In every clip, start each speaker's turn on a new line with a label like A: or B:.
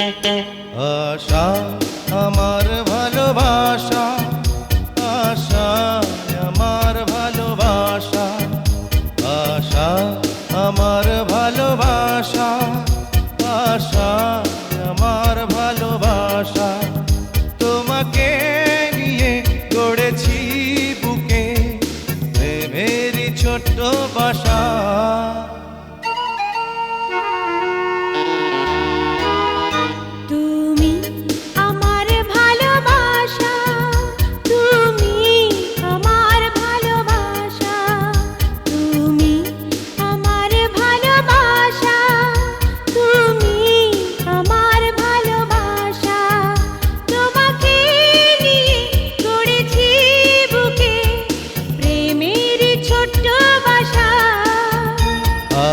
A: আশা আমার ভালোবাসা, আশা আমার ভালোবাসা, আশা আমার ভালোবাসা, আশা আমার ভালোবাসা। তোমাকে নিয়ে গড়েছি বুকে প্রেমেরই ছোট্ট বাসা।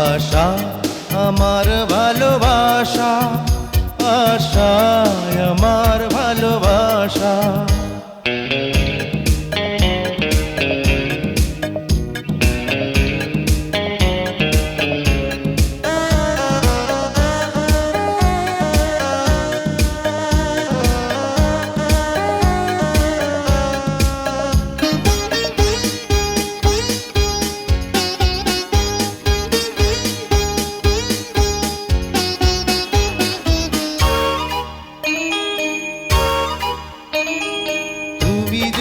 A: আশা আমার ভালোবাসা, আশা আমার ভালোবাসা।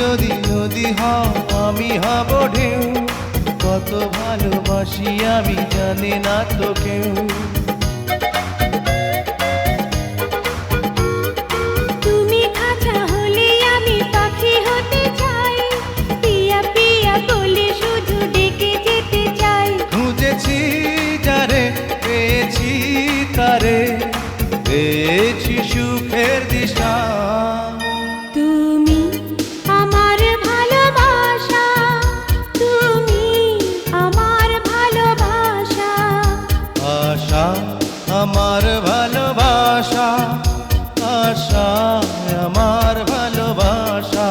A: যদি নদী হও আমি হব ঢেউ, কত ভালোবাসি আমি জানি না তো কেউ।
B: তুমি খাঁচা হলে আমি পাখি হতে চাই, পিয়া পিয়া বলে শুধু ডেকে যেতে চাই।
A: খুঁজেছি যারে পেয়েছি তারে, পেয়েছি সুখের দিশা।
B: তুমি আমার ভালোবাসা, তুমি আমার ভালোবাসা।
A: আশা আমার ভালোবাসা, আশা আমার ভালোবাসা।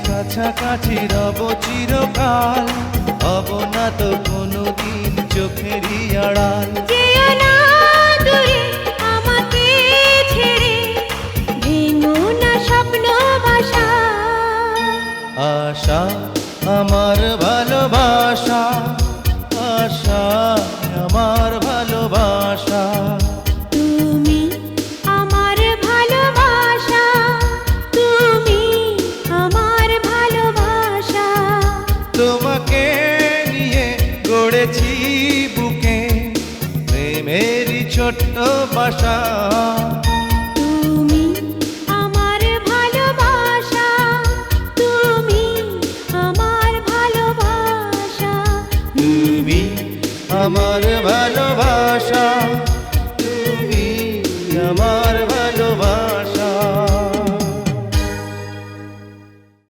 A: কাছাকাছি রব চিরকাল, হব না তো কোনোদিন চোখেরই আড়াল।
B: যেও না দূরে আমাকে ছেড়ে, ভেঙো না স্বপ্ন বাসা।
A: আশা আমার ভালোবাসা, আশা আমার ভালোবাসা।
B: তুমি আমার ভালোবাসা, তুমি আমার ভালোবাসা।
A: তোমাকে নিয়ে গড়েছি বুকে প্রেমেরই ছোট্ট বাসা।
B: তুমি আমার ভালোবাসা, তুমি আমার ভালোবাসা।
A: তুমি আমার